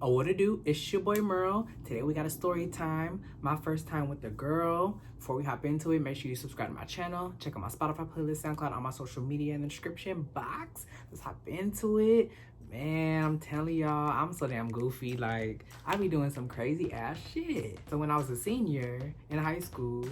Oh, what it do? It's your boy Merle. Today we got a story time. My first time with the girl. Before we hop into it, make sure you subscribe to my channel. Check out my Spotify playlist, SoundCloud, all my social media in the description box. Let's hop into it. Man, I'm telling y'all, I'm so damn goofy. Like, I be doing some crazy ass shit. So when I was a senior in high school,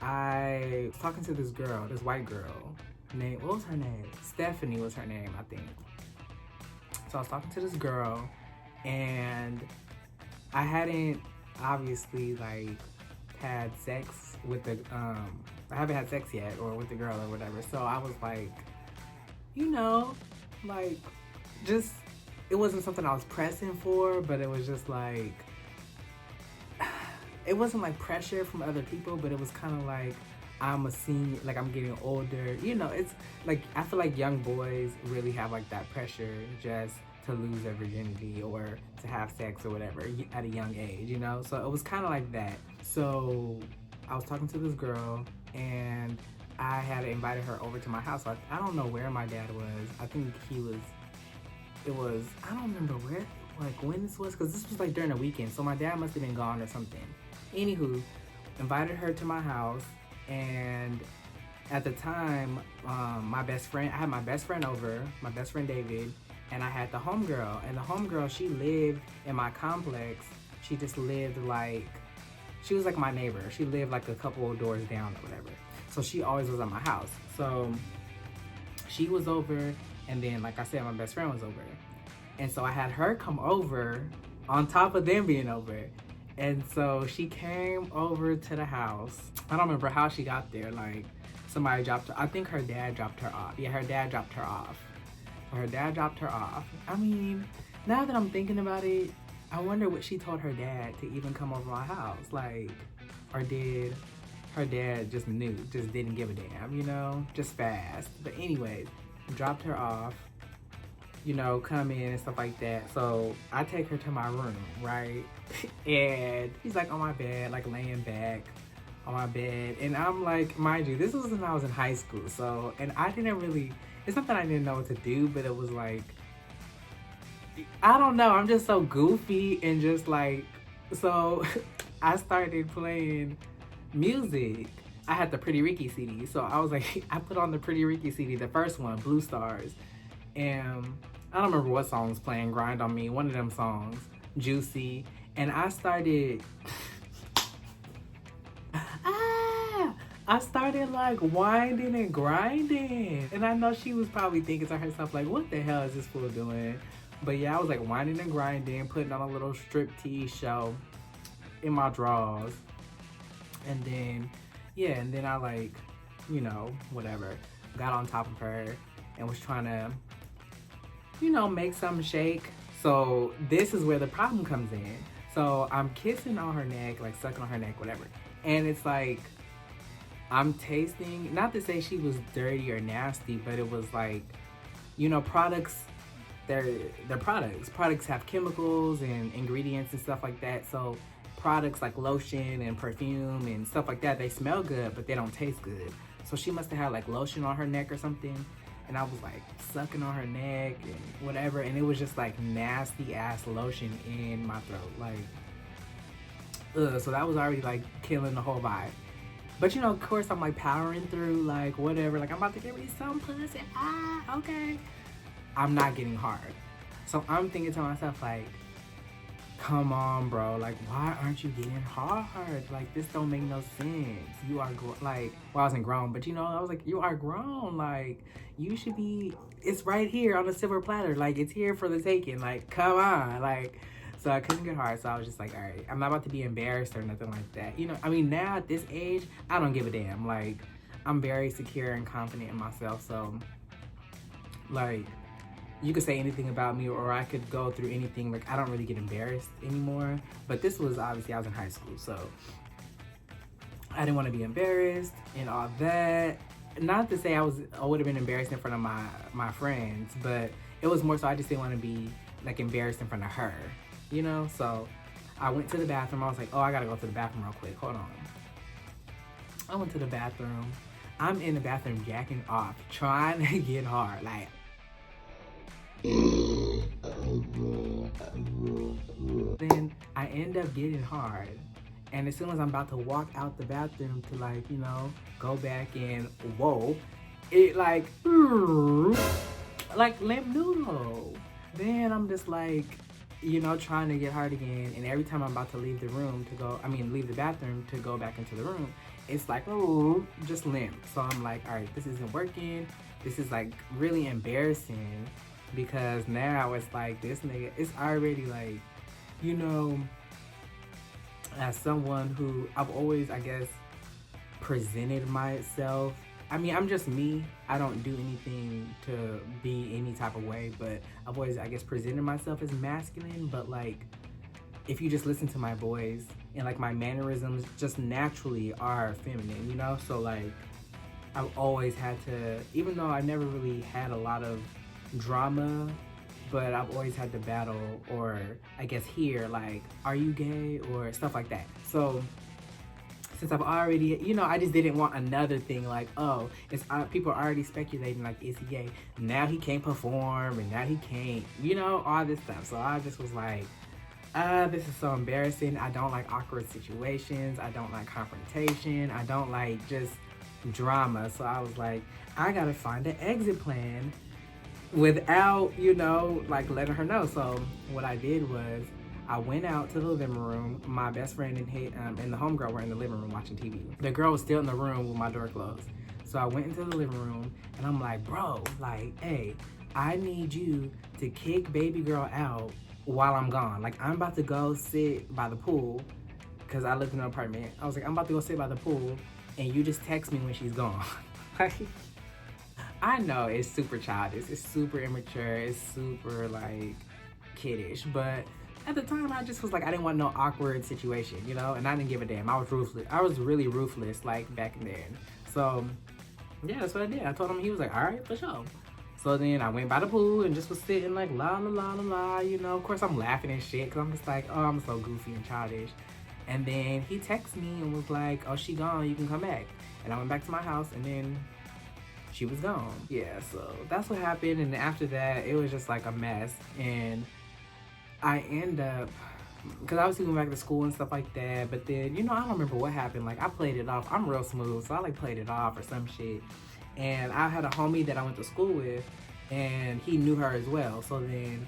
I was talking to this girl, this white girl. What was her name? Stephanie was her name, I think. So I was talking to this girl, and I hadn't obviously like had sex with the I haven't had sex yet or with the girl or whatever. So I was like, you know, like just it wasn't something I was pressing for, but it was just like it wasn't like pressure from other people, but it was kind of like I'm a senior, like I'm getting older. You know, it's like I feel like young boys really have like that pressure just to lose their virginity or to have sex or whatever at a young age, you know? So it was kind of like that. So I was talking to this girl and I had invited her over to my house. I don't know where my dad was. I think I don't remember where, like when this was, because this was like during the weekend. So my dad must have been gone or something. Anywho, invited her to my house, and at the time, I had my best friend over, my best friend David, and I had the homegirl. And the homegirl, she lived in my complex. She just lived like, she was like my neighbor. She lived like a couple of doors down or whatever. So she always was at my house. So she was over, and then like I said, my best friend was over. And so I had her come over on top of them being over. And so she came over to the house. I don't remember how she got there. Like somebody dropped her. I think her dad dropped her off. Yeah, her dad dropped her off. Her dad dropped her off. I mean, now that I'm thinking about it, I wonder what she told her dad to even come over my house. Like, or did her dad just didn't give a damn, you know? Just fast. But anyways, dropped her off, you know, come in and stuff like that. So I take her to my room, right? And she's like on my bed, like laying back on my bed. And I'm like, mind you, this was when I was in high school. So, and I didn't really, it's not that I didn't know what to do, but it was like, I don't know, I'm just so goofy and just like, so I started playing music. I had the Pretty Ricky CD, so I was like, I put on the Pretty Ricky CD, the first one, Blue Stars, and I don't remember what song was playing, Grind on Me, one of them songs, Juicy, and I started like winding and grinding. And I know she was probably thinking to herself like, what the hell is this fool doing? But yeah, I was like winding and grinding, putting on a little striptease show in my drawers. And then, yeah, and then I like, you know, whatever, got on top of her and was trying to, you know, make something shake. So this is where the problem comes in. So I'm kissing on her neck, like sucking on her neck, whatever. And it's like, I'm tasting, not to say she was dirty or nasty, but it was like, you know, products, they're products. Products have chemicals and ingredients and stuff like that. So products like lotion and perfume and stuff like that, they smell good, but they don't taste good. So she must have had like lotion on her neck or something. And I was like sucking on her neck and whatever. And it was just like nasty ass lotion in my throat. Like, ugh. So that was already like killing the whole vibe. But you know, of course, I'm like powering through, like whatever, like I'm about to get me some pussy, okay. I'm not getting hard. So I'm thinking to myself like, come on, bro, like why aren't you getting hard? Like this don't make no sense. You are, like, well, I wasn't grown, but you know, I was like, you are grown, like you should be, it's right here on a silver platter, like it's here for the taking, like come on, like. So I couldn't get hard, so I was just like, all right, I'm not about to be embarrassed or nothing like that. You know, I mean, now at this age, I don't give a damn. Like, I'm very secure and confident in myself, so, like, you could say anything about me or I could go through anything. Like, I don't really get embarrassed anymore. But this was, obviously, I was in high school, so I didn't want to be embarrassed and all that. Not to say I would have been embarrassed in front of my friends, but it was more so I just didn't want to be, like, embarrassed in front of her. You know, so I went to the bathroom. I was like, oh, I gotta go to the bathroom real quick. Hold on. I went to the bathroom. I'm in the bathroom jacking off, trying to get hard. Like, Then I end up getting hard. And as soon as I'm about to walk out the bathroom to like, you know, go back in, whoa, it like lamp noodle. Then I'm just like, you know, trying to get hard again. And every time I'm about to leave the room to go, leave the bathroom to go back into the room, it's like, oh, just limp. So I'm like, all right, this isn't working. This is like really embarrassing because now it's like this nigga, it's already like, you know, as someone who I've always, I guess, presented myself. I mean, I'm just me. I don't do anything to be any type of way, but I've always, I guess, presented myself as masculine. But like, if you just listen to my voice and like my mannerisms just naturally are feminine, you know? So like, I've always had to, even though I never really had a lot of drama, but I've always had to battle or I guess hear like, are you gay or stuff like that. So since I've already, you know, I just didn't want another thing like, oh, it's people are already speculating like, is he gay? Now he can't perform and now he can't, you know, all this stuff. So I just was like, this is so embarrassing. I don't like awkward situations. I don't like confrontation. I don't like just drama. So I was like, I gotta find an exit plan without, you know, like letting her know. So what I did was I went out to the living room. My best friend and the homegirl were in the living room watching TV. The girl was still in the room with my door closed. So I went into the living room and I'm like, bro, like, hey, I need you to kick baby girl out while I'm gone. Like, I'm about to go sit by the pool because I lived in an apartment. I was like, I'm about to go sit by the pool and you just text me when she's gone. Like, I know it's super childish, it's super immature, it's super like kiddish, but at the time I just was like, I didn't want no awkward situation, you know, and I didn't give a damn. I was ruthless. I was really ruthless like back then. So yeah, that's what I did. I told him, he was like, all right, for sure. So then I went by the pool and just was sitting like la la la la la, you know. Of course I'm laughing and shit because I'm just like, oh, I'm so goofy and childish. And then he texted me and was like, oh, she gone, you can come back. And I went back to my house and then she was gone. Yeah, so that's what happened. And after that, it was just like a mess. And I end up, because I was going back to school and stuff like that. But then, you know, I don't remember what happened. Like, I played it off. I'm real smooth, so I like played it off or some shit. And I had a homie that I went to school with, and he knew her as well. So then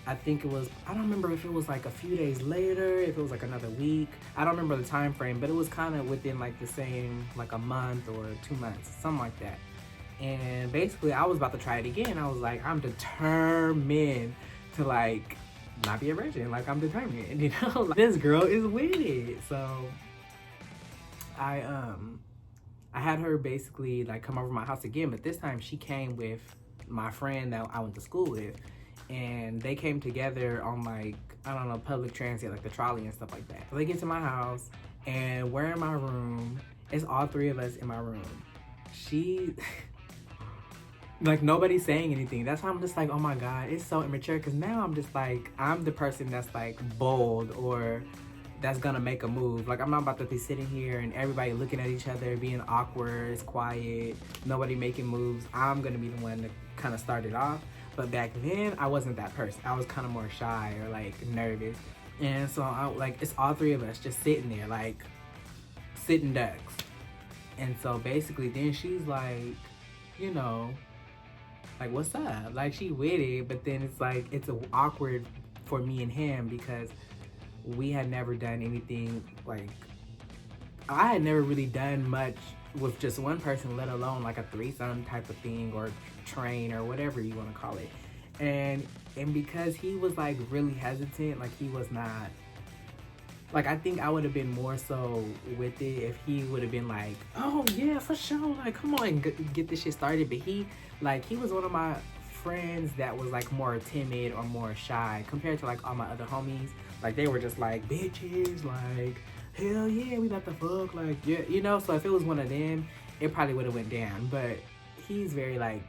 I think it was, I don't remember if it was like a few days later, if it was like another week. I don't remember the time frame, but it was kind of within like the same, like a month or 2 months, something like that. And basically I was about to try it again. I was like, I'm determined to like not be a virgin. Like, I'm determined, you know. Like, this girl is with it. So I had her basically like come over to my house again, but this time she came with my friend that I went to school with, and they came together on like, I don't know, public transit, like the trolley and stuff like that. So they get to my house and we're in my room. It's all three of us in my room. She like, nobody's saying anything. That's why I'm just like, oh my God, it's so immature. Because now I'm just like, I'm the person that's like bold or that's gonna make a move. Like, I'm not about to be sitting here and everybody looking at each other, being awkward, it's quiet, nobody making moves. I'm gonna be the one to kind of start it off. But back then, I wasn't that person. I was kind of more shy or like nervous. And so like, it's all three of us just sitting there, like sitting ducks. And so basically then she's like, you know, like, what's up? Like, she with it, but then it's like, it's awkward for me and him because we had never done anything, like, I had never really done much with just one person, let alone like a threesome type of thing or train or whatever you want to call it. And because he was like really hesitant, like he was not, like, I think I would have been more so with it if he would have been like, oh yeah, for sure, like, come on, get this shit started. But he was one of my friends that was like more timid or more shy compared to like all my other homies. Like, they were just like, bitches, like, hell yeah, we about to fuck, like, yeah, you know. So if it was one of them, it probably would have went down. But he's very like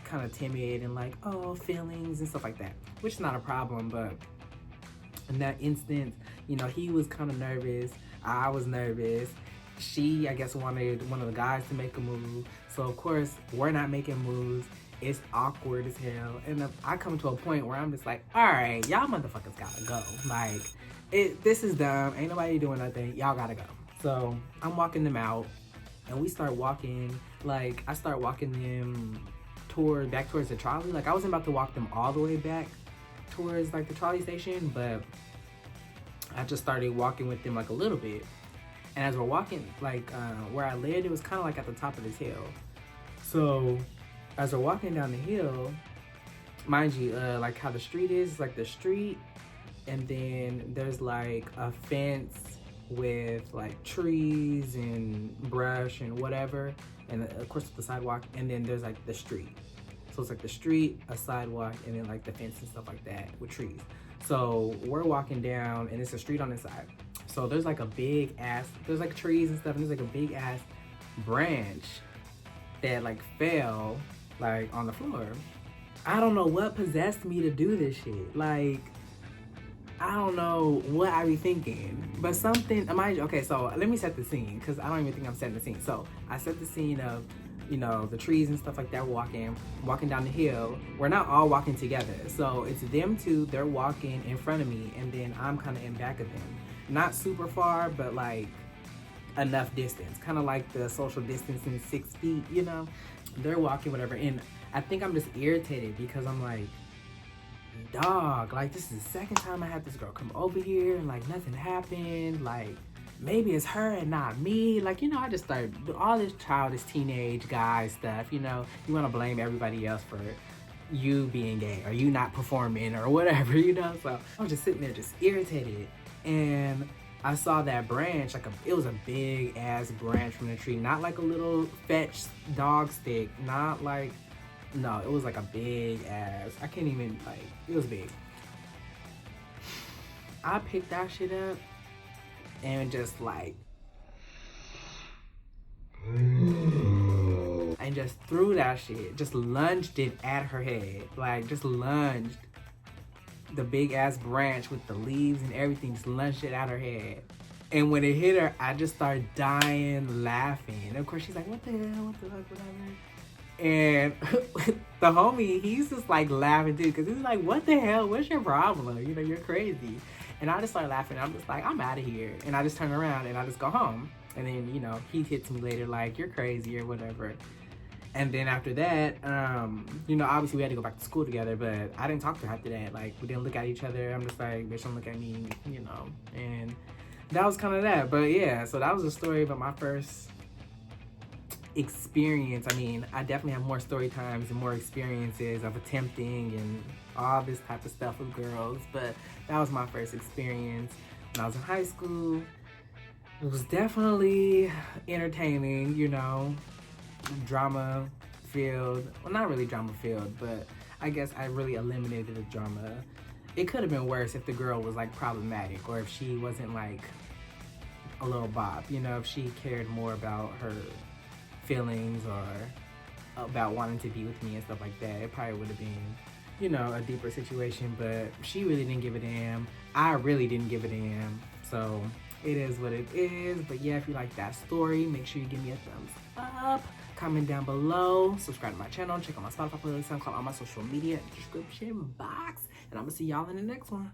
kind of timid and like, oh, feelings and stuff like that, which is not a problem. But in that instance, you know, he was kind of nervous, I was nervous. She, I guess, wanted one of the guys to make a move. So of course we're not making moves. It's awkward as hell. And I come to a point where I'm just like, all right, y'all motherfuckers gotta go. Like, This is dumb. Ain't nobody doing nothing. Y'all gotta go. So I'm walking them out, and we start walking. Like, I start walking them back towards the trolley. Like, I wasn't about to walk them all the way back towards like the trolley station, but I just started walking with them like a little bit. And as we're walking, like where I lived, it was kind of like at the top of this hill. So as we're walking down the hill, mind you, like how the street is, like the street, and then there's like a fence with like trees and brush and whatever, and of course the sidewalk, and then there's like the street. So it's like the street, a sidewalk, and then like the fence and stuff like that with trees. So we're walking down, and it's a street on this side. So there's like a big ass, there's like trees and stuff, and there's like a big ass branch that like fell like on the floor. I don't know what possessed me to do this shit. Like, I don't know what I be thinking, but something, okay, so let me set the scene, because I don't even think I'm setting the scene. So I set the scene of, you know, the trees and stuff like that, walking down the hill. We're not all walking together. So it's them two, they're walking in front of me, and then I'm kind of in back of them. Not super far, but like enough distance. Kind of like the social distancing 6 feet, you know? They're walking, whatever, and I think I'm just irritated because I'm like, dog, like this is the second time I had this girl come over here and like nothing happened. Like, maybe it's her and not me. Like, you know, I just started all this childish teenage guy stuff, you know. You want to blame everybody else for you being gay or you not performing or whatever, you know. So I was just sitting there just irritated, and I saw that branch, like it was a big ass branch from the tree, not like a little fetch dog stick, not like, no, it was like a big ass, I can't even, like, it was big. I picked that shit up and just like, and just threw that shit, just lunged it at her head, like just lunged the big ass branch with the leaves and everything, just lunged it at her head. And when it hit her, I just started dying laughing. And of course she's like, what the hell, what the fuck, whatever. And the homie, he's just like laughing too, because he's like, what the hell, what's your problem? You know, you're crazy. And I just started laughing. I'm just like, I'm out of here. And I just turn around and I just go home. And then, you know, he hits me later like, you're crazy or whatever. And then after that, you know, obviously we had to go back to school together, but I didn't talk to her after that. Like, we didn't look at each other. I'm just like, bitch, don't look at me, you know. And that was kind of that. But yeah, so that was a story about my first experience. I mean, I definitely have more story times and more experiences of attempting and all this type of stuff with girls, but that was my first experience when I was in high school. It was definitely entertaining, you know, drama filled. Well, not really drama filled, but I guess I really eliminated the drama. It could have been worse if the girl was like problematic, or if she wasn't like a little bop, you know, if she cared more about her feelings or about wanting to be with me and stuff like that. It probably would have been, you know, a deeper situation, but she really didn't give a damn. I really didn't give a damn. So it is what it is. But yeah, if you like that story, make sure you give me a thumbs up, comment down below, subscribe to my channel, check out my Spotify playlist, SoundCloud, all my social media description box, and I'm gonna see y'all in the next one.